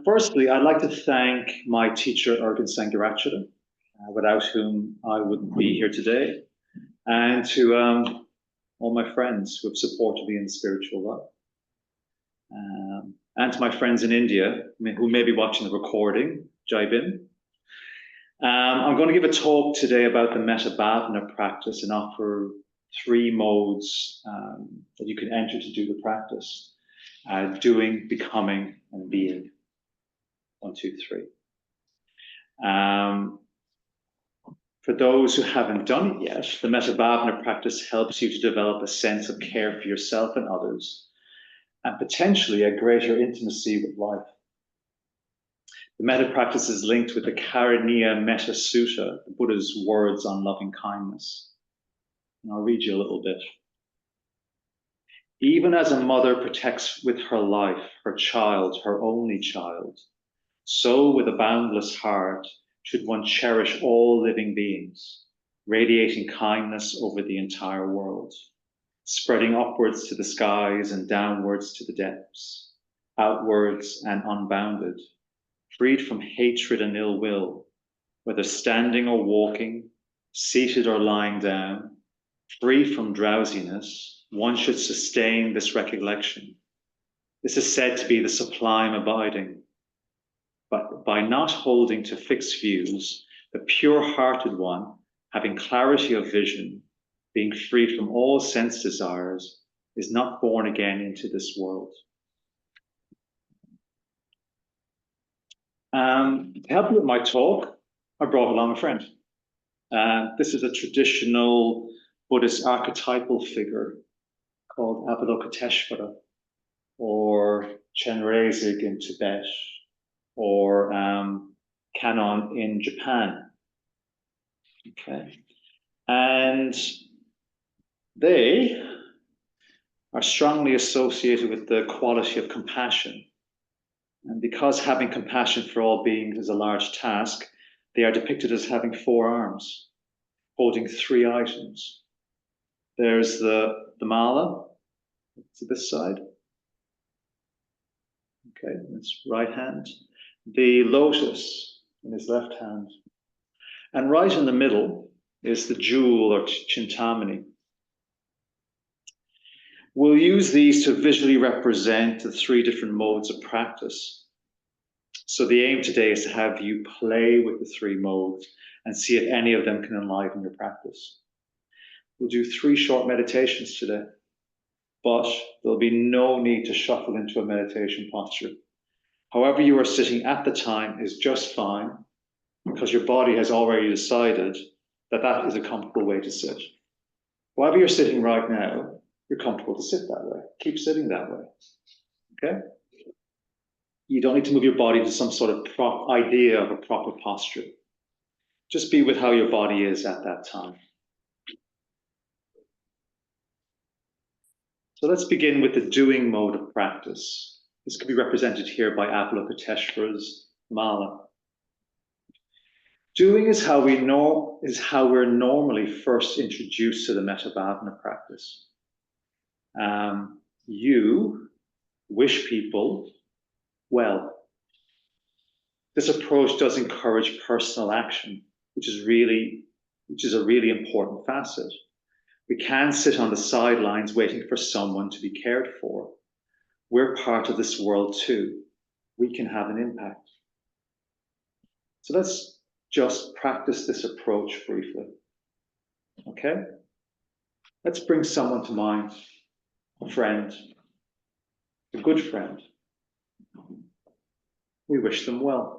Firstly, I'd like to thank my teacher, Ergun Sangirachita, without whom I wouldn't be here today, and to all my friends who have supported me in the spiritual life. And to my friends in India who may be watching the recording, Jai Bin. I'm going to give a talk today about the Metta Bhavana practice and offer three modes that you can enter to do the practice. Doing, becoming, and being. 1, 2, 3. For those who haven't done it yet, the Metta Bhavana practice helps you to develop a sense of care for yourself and others, and potentially a greater intimacy with life. The Metta practice is linked with the Karaniya Metta Sutta, the Buddha's words on loving kindness. And I'll read you a little bit. Even as a mother protects with her life her child, her only child, so with a boundless heart should one cherish all living beings, radiating kindness over the entire world, spreading upwards to the skies and downwards to the depths, outwards and unbounded, freed from hatred and ill will, whether standing or walking, seated or lying down, free from drowsiness, one should sustain this recollection. This is said to be the sublime abiding. But by not holding to fixed views, the pure-hearted one, having clarity of vision, being free from all sense desires, is not born again into this world. To help me with my talk, I brought along a friend. This is a traditional Buddhist archetypal figure called Avalokiteshvara, or Chenrezig in Tibet, or Kannon in Japan. Okay. And they are strongly associated with the quality of compassion. And because having compassion for all beings is a large task, they are depicted as having 4 arms, holding 3 items. There's the mala to this side. Okay, that's right hand. The lotus in his left hand. And right in the middle is the jewel or chintamani. We'll use these to visually represent the 3 different modes of practice. So the aim today is to have you play with the 3 modes and see if any of them can enliven your practice. We'll do 3 short meditations today, but there'll be no need to shuffle into a meditation posture. However you are sitting at the time is just fine, because your body has already decided that that is a comfortable way to sit. However you're sitting right now, you're comfortable to sit that way. Keep sitting that way, okay? You don't need to move your body to some sort of idea of a proper posture. Just be with how your body is at that time. So let's begin with the doing mode of practice. This could be represented here by Avalokiteshvara's mala. Doing is how we're normally first introduced to the Metta Bhavana practice. You wish people well. This approach does encourage personal action, which is a really important facet. We can't sit on the sidelines waiting for someone to be cared for. We're part of this world too. We can have an impact. So let's just practice this approach briefly. Okay? Let's bring someone to mind, a friend, a good friend. We wish them well.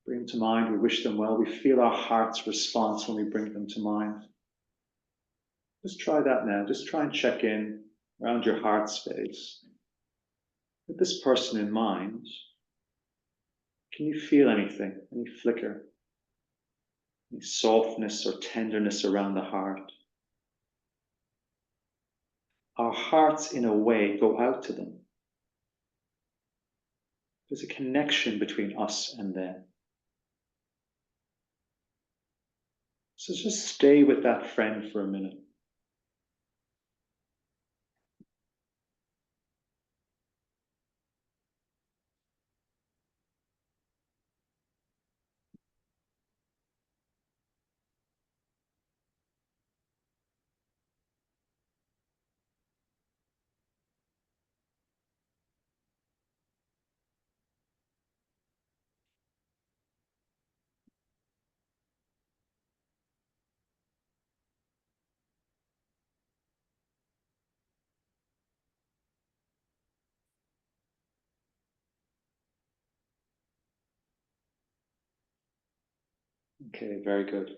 Bring them to mind, we wish them well. We feel our heart's response when we bring them to mind. Just try that now. Just try and check in around your heart space. With this person in mind, can you feel anything, any flicker, any softness or tenderness around the heart? Our hearts, in a way, go out to them. There's a connection between us and them. So just stay with that friend for a minute. Okay, very good.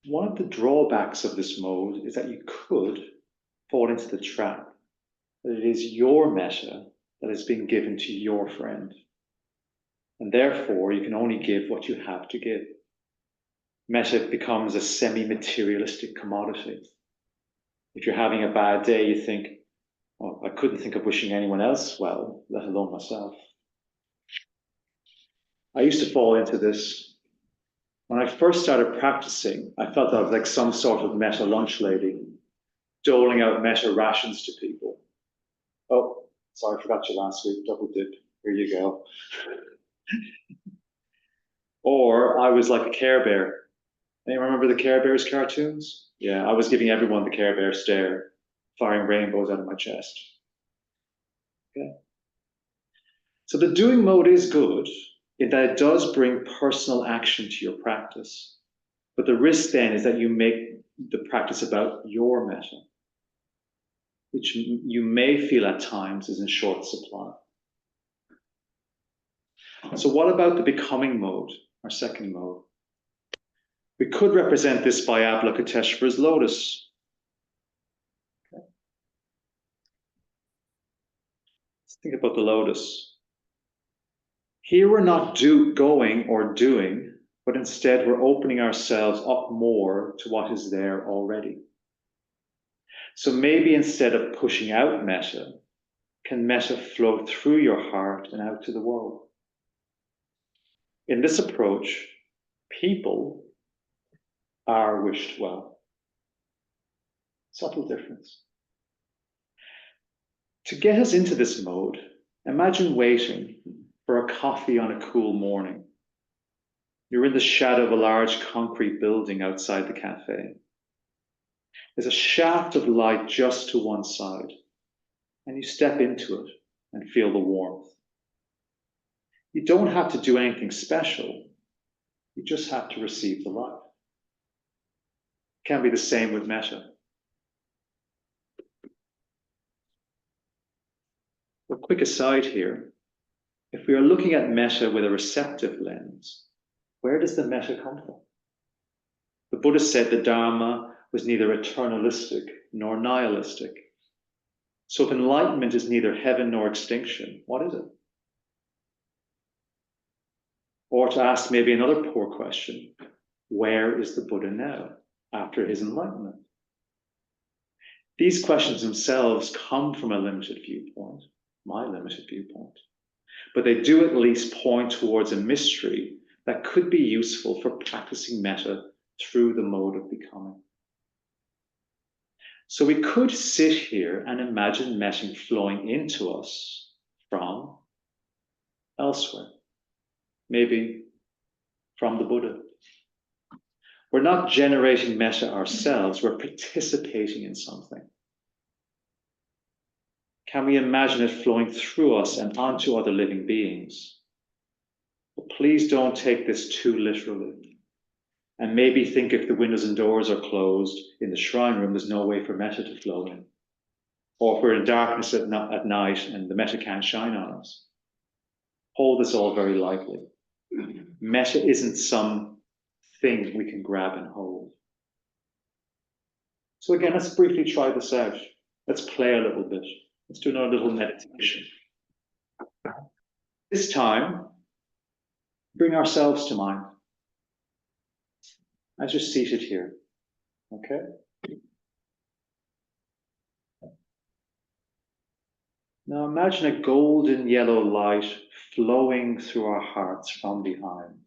One of the drawbacks of this mode is that you could fall into the trap that it is your metta that has been given to your friend. And therefore, you can only give what you have to give. Metta becomes a semi-materialistic commodity. If you're having a bad day, you think, well, I couldn't think of wishing anyone else well, let alone myself. I used to fall into this. When I first started practicing, I felt I was like some sort of metta lunch lady, doling out metta rations to people. Oh, sorry, I forgot you last week, double dip. Here you go. Or I was like a Care Bear. Anyone remember the Care Bears cartoons? Yeah, I was giving everyone the Care Bear stare, firing rainbows out of my chest. Okay. So the doing mode is good in that it does bring personal action to your practice. But the risk then is that you make the practice about your metta, which you may feel at times is in short supply. So what about the becoming mode, our second mode? We could represent this by Avalokiteshvara's lotus. Okay. Let's think about the lotus. Here we're not going or doing, but instead we're opening ourselves up more to what is there already. So maybe instead of pushing out metta, can metta flow through your heart and out to the world? In this approach, people are wished well. Subtle difference. To get us into this mode, imagine waiting for a coffee on a cool morning. You're in the shadow of a large concrete building outside the cafe. There's a shaft of light just to one side, and you step into it and feel the warmth. You don't have to do anything special. You just have to receive the light. It can be the same with metta. A quick aside here. If we are looking at metta with a receptive lens, where does the metta come from? The Buddha said the Dharma was neither eternalistic nor nihilistic. So if enlightenment is neither heaven nor extinction, what is it? Or to ask maybe another poor question, where is the Buddha now after his enlightenment? These questions themselves come from a limited viewpoint, my limited viewpoint, but they do at least point towards a mystery that could be useful for practicing metta through the mode of becoming. So we could sit here and imagine metta flowing into us from elsewhere, maybe from the Buddha. We're not generating metta ourselves, we're participating in something. Can we imagine it flowing through us and onto other living beings? But please don't take this too literally. And maybe think if the windows and doors are closed in the shrine room, there's no way for metta to flow in. Or if we're in darkness at night and the metta can't shine on us. Hold this all very lightly. Metta isn't some thing we can grab and hold. So again, let's briefly try this out. Let's play a little bit. Let's do another little meditation. This time, bring ourselves to mind as you're seated here, okay? Now imagine a golden yellow light flowing through our hearts from behind.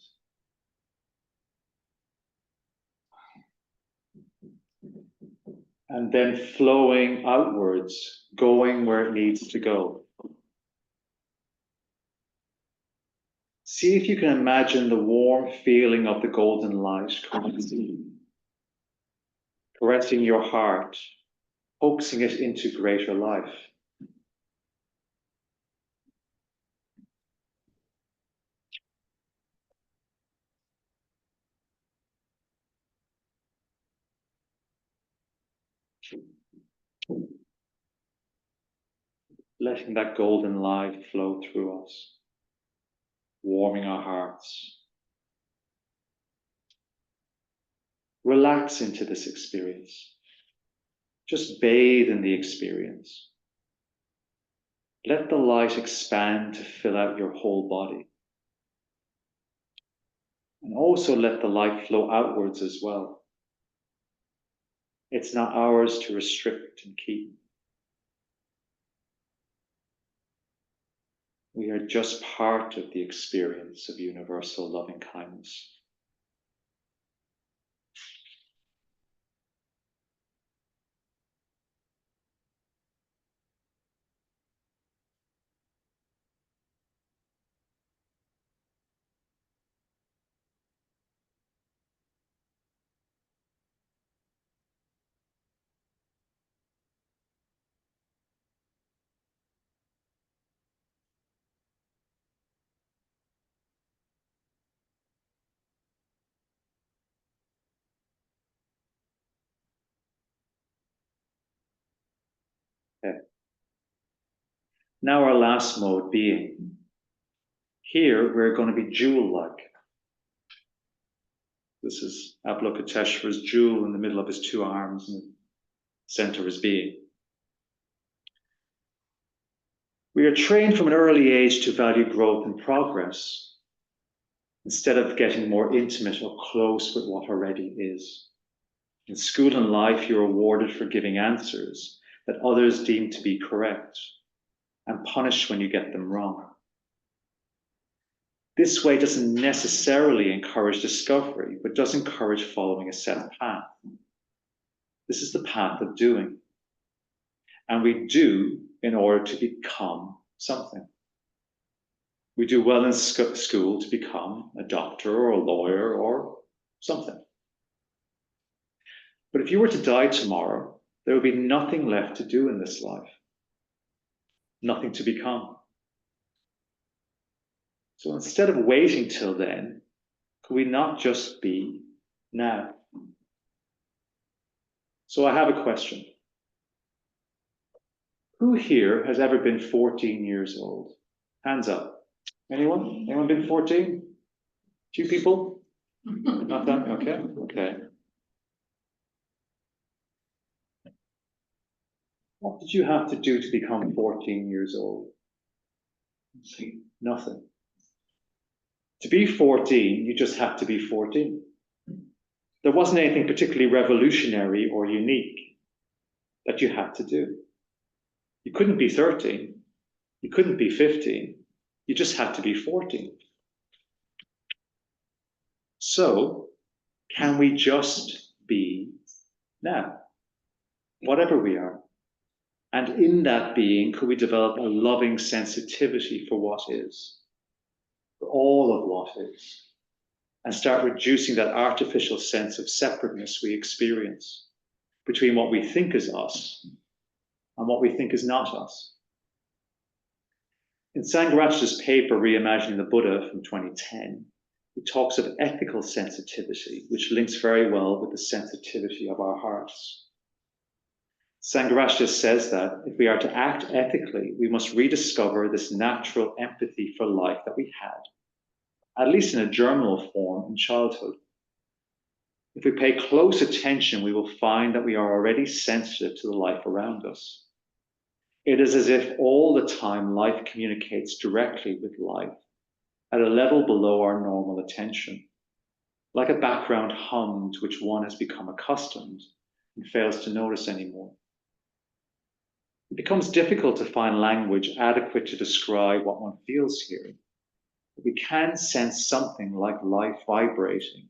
And then flowing outwards, going where it needs to go. See if you can imagine the warm feeling of the golden light caressing your heart, coaxing it into greater life. Letting that golden light flow through us, warming our hearts, Relax into this experience. Just bathe in the experience. Let the light expand to fill out your whole body. And also let the light flow outwards as well. It's not ours to restrict and keep. We are just part of the experience of universal loving kindness. Okay. Now our last mode, being. Here we're going to be jewel-like. This is Avalokiteshvara's jewel in the middle of his two arms and the center of his being. We are trained from an early age to value growth and progress instead of getting more intimate or close with what already is. In school and life, you're rewarded for giving answers that others deem to be correct and punished when you get them wrong. This way doesn't necessarily encourage discovery, but does encourage following a set path. This is the path of doing. And we do in order to become something. We do well in school to become a doctor or a lawyer or something. But if you were to die tomorrow, there would be nothing left to do in this life. Nothing to become. So instead of waiting till then, could we not just be now? So I have a question. Who here has ever been 14 years old? Hands up. Anyone? Anyone been 14? Two people? Not that? Okay. Okay. What did you have to do to become 14 years old? Nothing. To be 14, you just had to be 14. There wasn't anything particularly revolutionary or unique that you had to do. You couldn't be 13. You couldn't be 15. You just had to be 14. So, can we just be now? Whatever we are. And in that being, could we develop a loving sensitivity for what is? For all of what is? And start reducing that artificial sense of separateness we experience between what we think is us and what we think is not us. In Sangharaj's paper, Reimagining the Buddha from 2010, he talks of ethical sensitivity, which links very well with the sensitivity of our hearts. Sangharaj says that if we are to act ethically, we must rediscover this natural empathy for life that we had, at least in a germinal form in childhood. If we pay close attention, we will find that we are already sensitive to the life around us. It is as if all the time life communicates directly with life at a level below our normal attention, like a background hum to which one has become accustomed and fails to notice anymore. It becomes difficult to find language adequate to describe what one feels here. But we can sense something like life vibrating,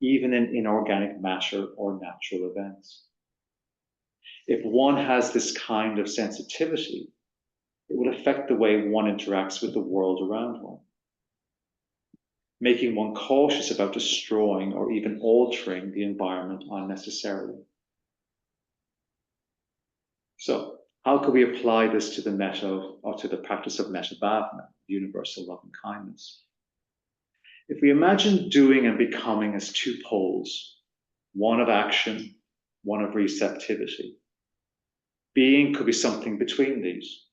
even in inorganic matter or natural events. If one has this kind of sensitivity, it will affect the way one interacts with the world around one, making one cautious about destroying or even altering the environment unnecessarily. So, how could we apply this to the metta or to the practice of metta bhavana, universal love and kindness? If we imagine doing and becoming as two poles, one of action, one of receptivity, being could be something between these,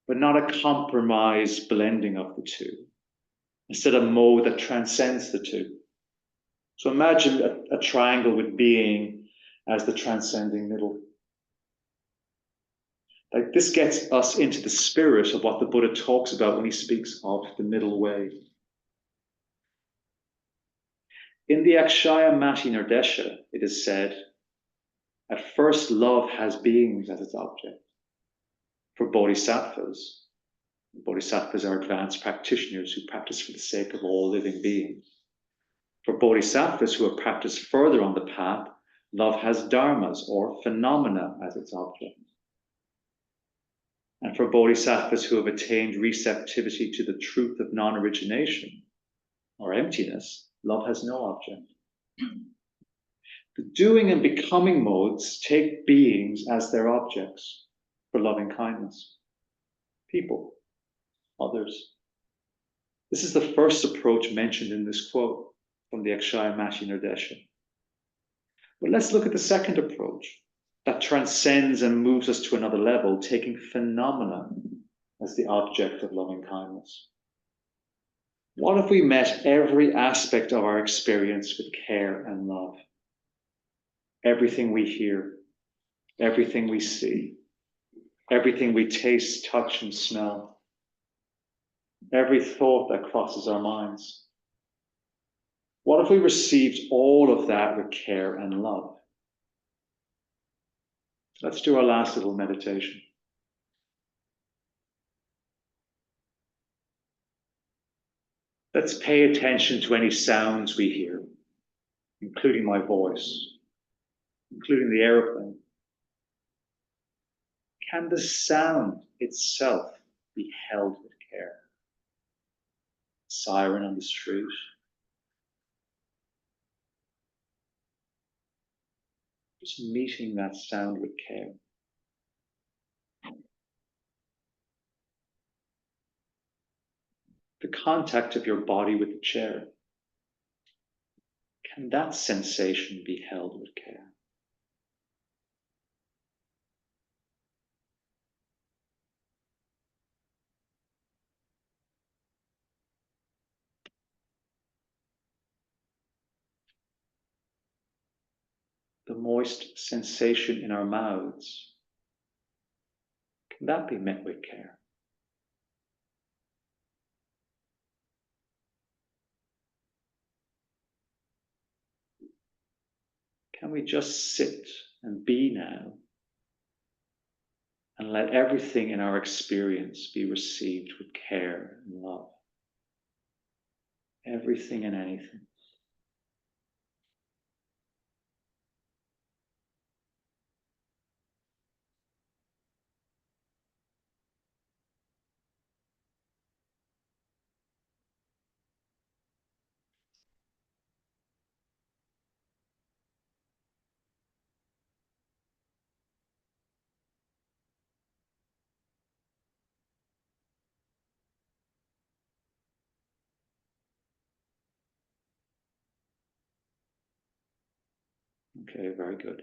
but not a compromised blending of the two, instead a mode that transcends the two. So imagine a triangle with being as the transcending middle. Like this gets us into the spirit of what the Buddha talks about when he speaks of the middle way. In the Akshaya Mati Nirdesha, it is said, at first love has beings as its object. For bodhisattvas are advanced practitioners who practice for the sake of all living beings. For bodhisattvas who have practiced further on the path, love has dharmas or phenomena as its object. And for bodhisattvas who have attained receptivity to the truth of non-origination or emptiness, love has no object. The doing and becoming modes take beings as their objects for loving kindness. People, others. This is the first approach mentioned in this quote from the Akshaya Mati Nirdesha. But let's look at the second approach that transcends and moves us to another level, taking phenomena as the object of loving kindness. What if we met every aspect of our experience with care and love? Everything we hear, everything we see, everything we taste, touch, and smell, every thought that crosses our minds. What if we received all of that with care and love? Let's do our last little meditation. Let's pay attention to any sounds we hear, including my voice, including the airplane. Can the sound itself be held with care? Siren on the street. Just meeting that sound with care. The contact of your body with the chair. Can that sensation be held with care? The moist sensation in our mouths. Can that be met with care? Can we just sit and be now and let everything in our experience be received with care and love? Everything and anything. Okay, very good.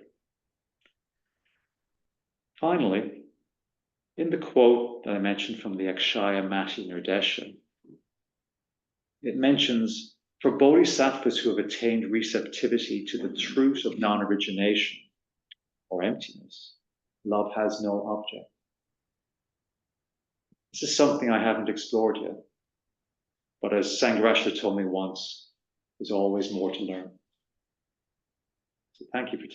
Finally, in the quote that I mentioned from the Akshaya Mati Nirdesha, it mentions, for bodhisattvas who have attained receptivity to the truth of non-origination or emptiness, love has no object. This is something I haven't explored yet, but as Sangharakshita told me once, there's always more to learn. So thank you for today.